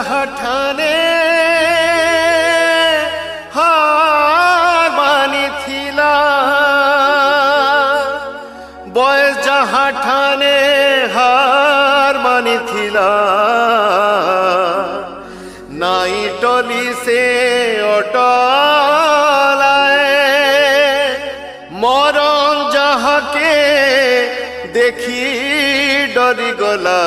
যাহা ঠানে হার মানিথিলা বয়স যাহা ঠানে হার মানিথিলা নাই টলি সে অটলায় মরণ যাহাকে দেখি ডরি গলা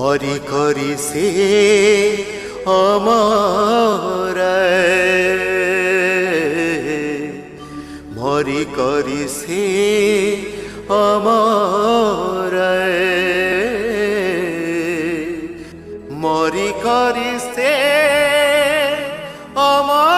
মরি করি সে অমর মরি করি সে অমর মরি করি সে অমর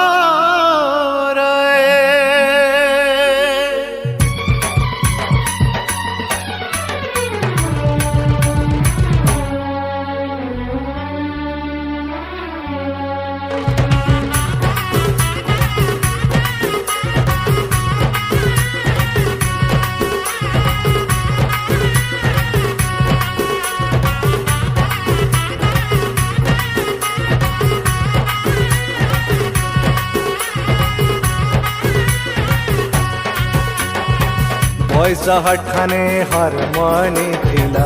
যাহার ঠানে হার মানিথিলা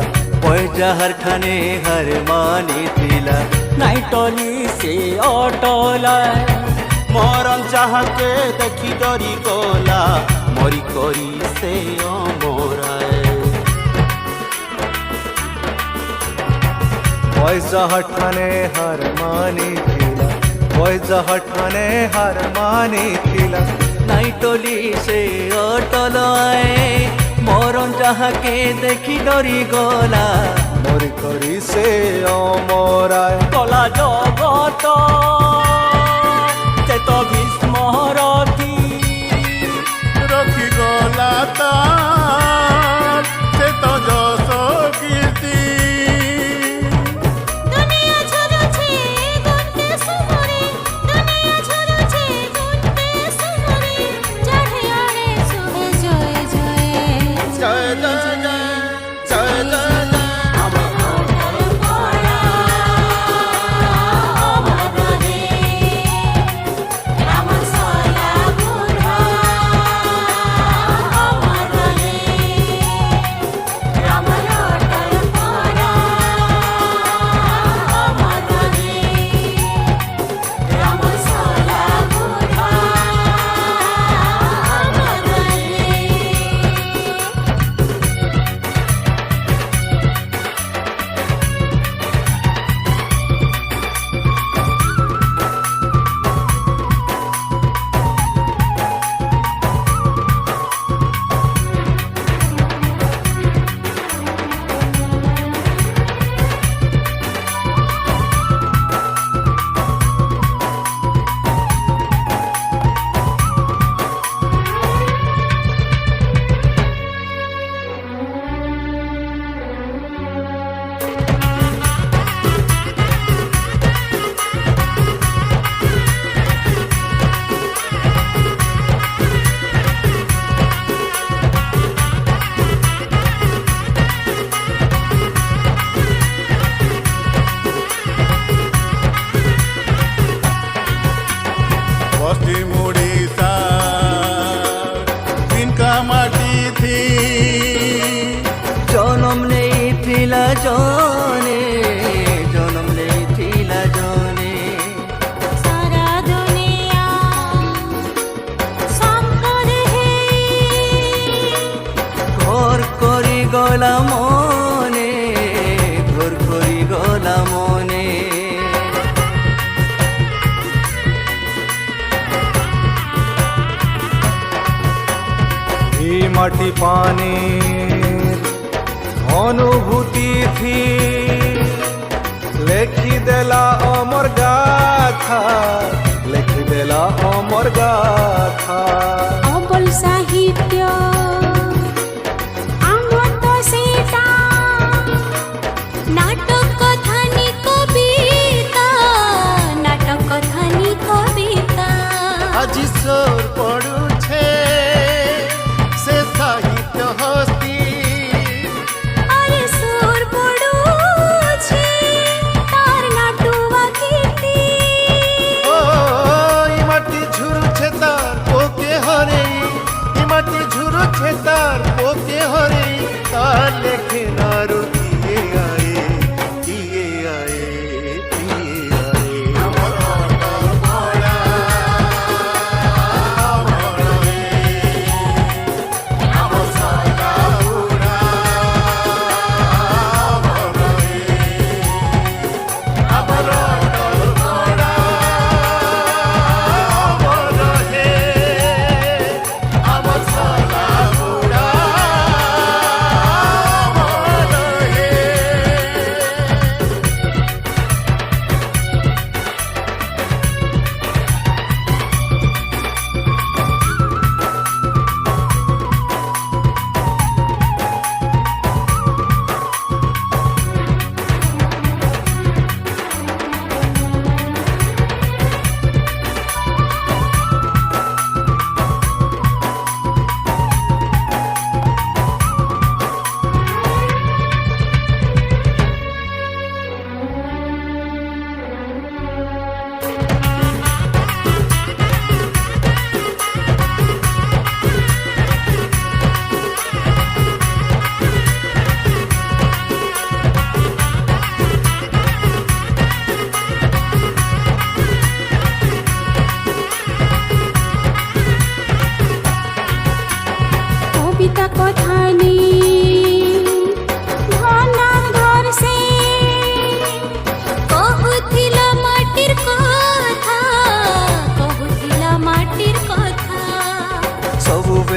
যাহার ঠানে হার মানিথিলা নাই টলি সে অটলায় মরণ যাহাকে দেখি ডরি গলা মরি করি সে অমরায় যাহার ঠানে হার মানিথিলা যাহার ঠানে হার মানিথিলা নাই টলি সে অটলায় মরণ যাহাকে দেখি ডরি গলা মরি করি সে অমরায় কলা জগত চেত ভীষ্ম রথি রখি গলা তার সে তো যশ কীর্তি দুনিয়া ঝরছে গুনতে সুমরে দুনিয়া ঝরছে গুনতে সুমরে চড়ে আড়ে সুহে জয় জয় জয় জয় জয় জয় জয় আমার ঘর পড়া আমার রে আমার সলা বুড়া আমার রে আমার ঘর পড়া আমার রে আমার সলা বুড়া আমার রে पश्चिम उड़ीसा जिनका माटी थी জনম নেইথিলা জনে জনম নেইথিলা জনে सारा दुनिया संपद है ঘর করি গলা মনে ঘর করি গলা মনে এই মাটি পানির অনুভূতি থি লেখি দেলা অমর গাথা লেখি দেলা অমর গাথা अबल साहित्य आमत सेटा नाटक कथानी कविता नाटक कथानी कविता आज सोर पड़ुछे से साहित्य हस्ती अरे सुर पड़ुछे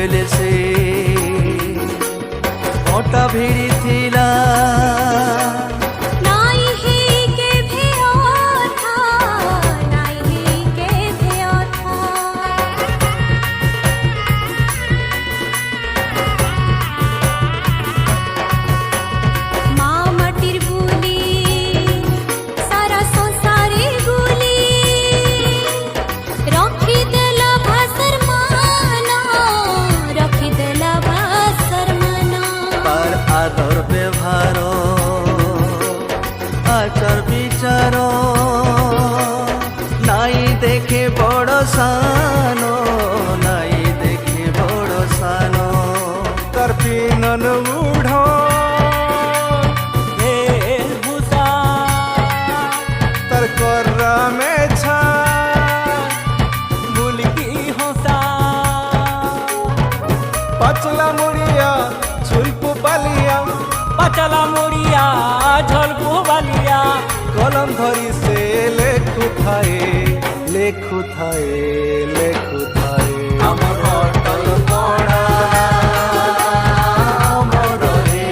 କହିଲେ ସେ କଟା ଭିଡ଼ି ଥିଲା ନାଇଁ ହି କେଭେ ଅଥା ନାଇଁ ହି କେଭେ ଅଥା মা মাটির বুলি সারা সংসারে গুলি রখি দেলা ভাসর মানা রখি দেলা ভাসর মানা তার আদর ব্যবহার আচার বিচার নাই দেখে বড় সানো নাই দেখে বড় সানো তার পিনন উঢ় ভূষা তার কররা মেছা মুলকি হোসা পাচলা মুড়িয়া ঝুলপু বালিয়া পাচলা মরিয়া ঝলকু বালিয়া কলম ধরি সে লেখুথায়ে লেখুথায়ে লেখুথায়ে আমার অটল পড়া অমর রে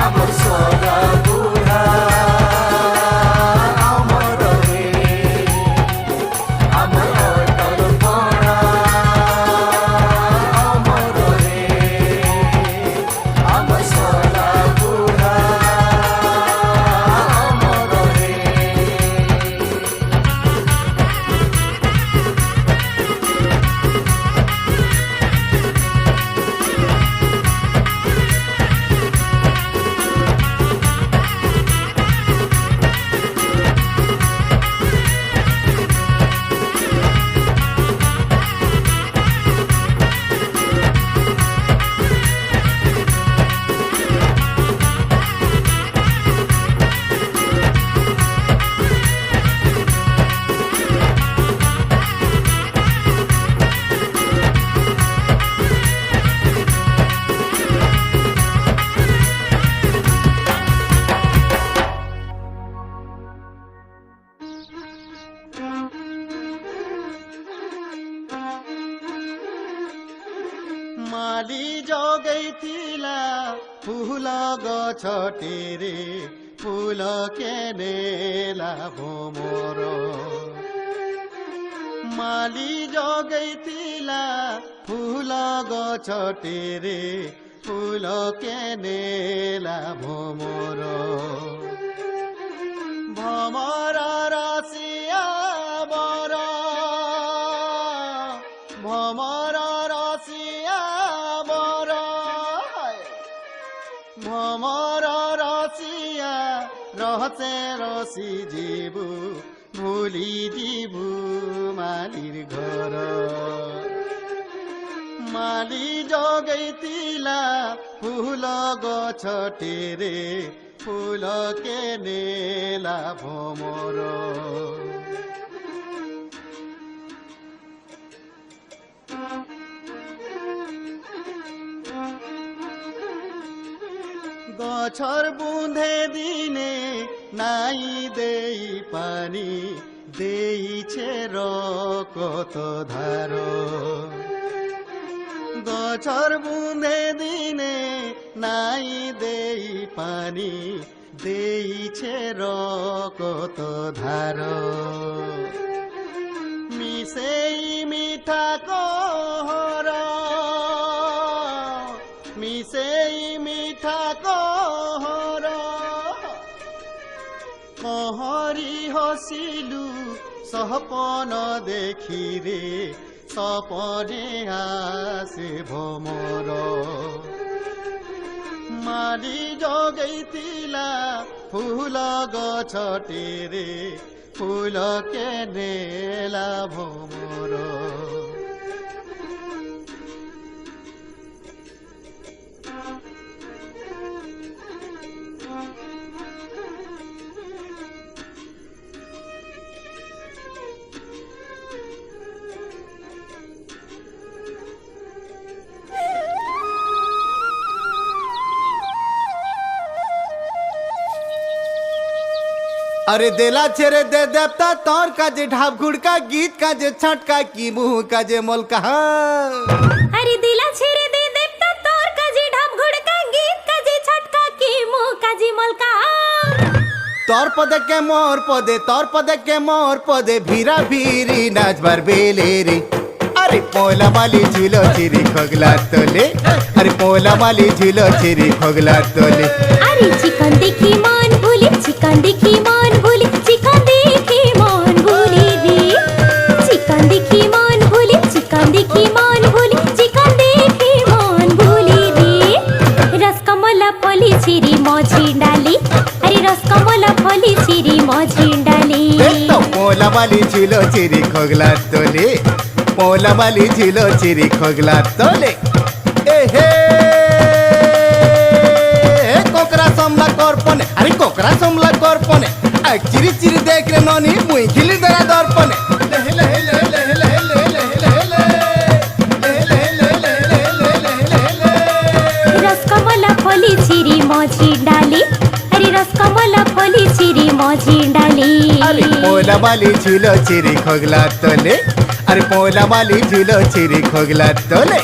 আমার সদা বুড়া অমর রে আমার অটল পড়া অমর রে আমার সদা বুড়া অমর রে ମାଲି ଜଗେଇଥିଲା ଫୁଲ ଗଛଟିରେ ଫୁଲ କେନେଲା ଭୋମର ମାଲି ଜଗେଇଥିଲା ଫୁଲ ଗଛଟିରେ ଫୁଲ କେନେଲା ଭୋମର ଭମର ରସିଆ ବର ভমর রসিয়া বর ভমর রসিয়া রহসে রসি ଯିବୁ ভুলি ଯିବୁ মালির ঘর মালি জগেইতিলা ফুল গছটিরে ফুল কেনেলা ভমর গছর বুঁধে দিনে নাই দেই পানি দেইছে কত ধার গছর বুঁধে দিনে নাই দেই পানি দেইছে কত ধার মিশেই মিঠা কহর মিশেই মিঠা কহর কহরি হসিলু সপন দেখিরে সপনে আসে ভমর মালি জগেইতিলা ফুল গছটিরে ফুল কেনেলা ভমর अरे देला छेरे दे देवता तोर काजे ढाब घुड़का गीत काजे छटका की मुंह काजे मोलका अरे दिला छेरे दे देवता तोर काजे ढाब घुड़का गीत काजे छटका की मुंह काजे मलका तोर पदे के मोर पदे तोर पदे के मोर पदे भीरा भीरी नाचबार बेले रे अरे पोला माली झुलो चिरी खोगला तोले अरे पोला माली झुलो चिरी खोगला तोले अरे चिकन देखी मान भूली चिकन देखी मान भूली चिकन देखी मान भूली रे चिकन देखी मान भूली चिकन देखी मान भूली चिकन देखी मान भूली रे रसकमला फली छिरी मझी डाली अरे रसकमला फली छिरी मझी डाली तो पोला माली झुलो चिरी खोगला तोले पोला माली झुलो चिरी खोगला तोले ए हे कोकरा समला करपने अरे कोकरा समला करपने चिरी चिरी देख रे ननी मुई खिली दरा दर्पने ले ले ले ले ले ले ले ले ले रसकमला फली छिरी मझी डाली अरे रसकमला फली छिरी मझी डाली अरे पोला माली झुलो चिरी खोगला तोले अरे पोला माली झुलो चिरी खोगला तोले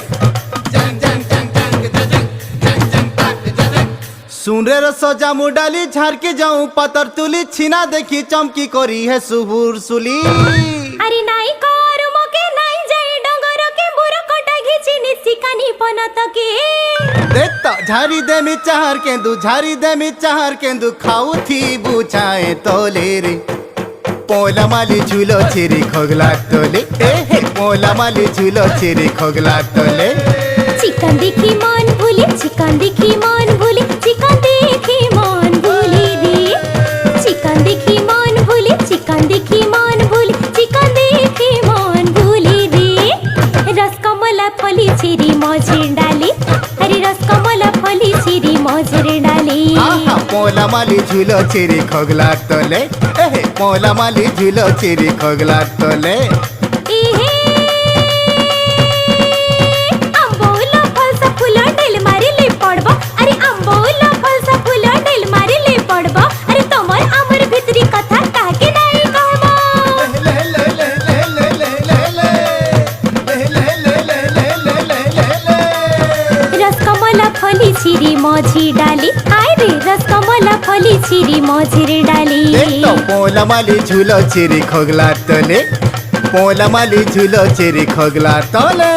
सुन रे सजा मुडाली झार के जाऊं पतर तुली छिना देखी चमकी करी है सुबुर सुली अरे नाई कर मोके नाई जाई डंगर के बुरा कटा घिची निसी कानी पनत के देख तो झारी दे मी चाहर केंदू झारी दे मी चाहर केंदू खाऊ थी बुझाए तोले रे पोला माली झूलो चिरी खोगला तोले ए हे पोला माली झूलो चिरी खोगला तोले चिकन देखी मान भूली चिकन देखी मान भूली चिकन देखी मान भूली रे चिकन देखी मान भूली चिकन देखी मान भूली चिकन देखी मान भूली रे रसकमला फली छिरी मझी डाली अरे रसकमला फली छिरी मझी डाली आहा पोला माली झूलो चिरी खोगला तोले ए हे पोला माली झूलो चिरी खोगला तोले एहे आंबोला फलसा फुला डेल मारी ले पड़बो अरे आंबोला फलसा फुला डेल मारी ले पड़बो अरे तमर अमर भितरी कथा काहे नहीं कहबो ले ले ले ले ले ले ले ले रसकमला फली छिरी मझी डाली आय रे रसकमला फली छिरी मझी डाली तो पोला माली झूलो चिरी खोगला तोले पोला माली झूलो चिरी खोगला तोले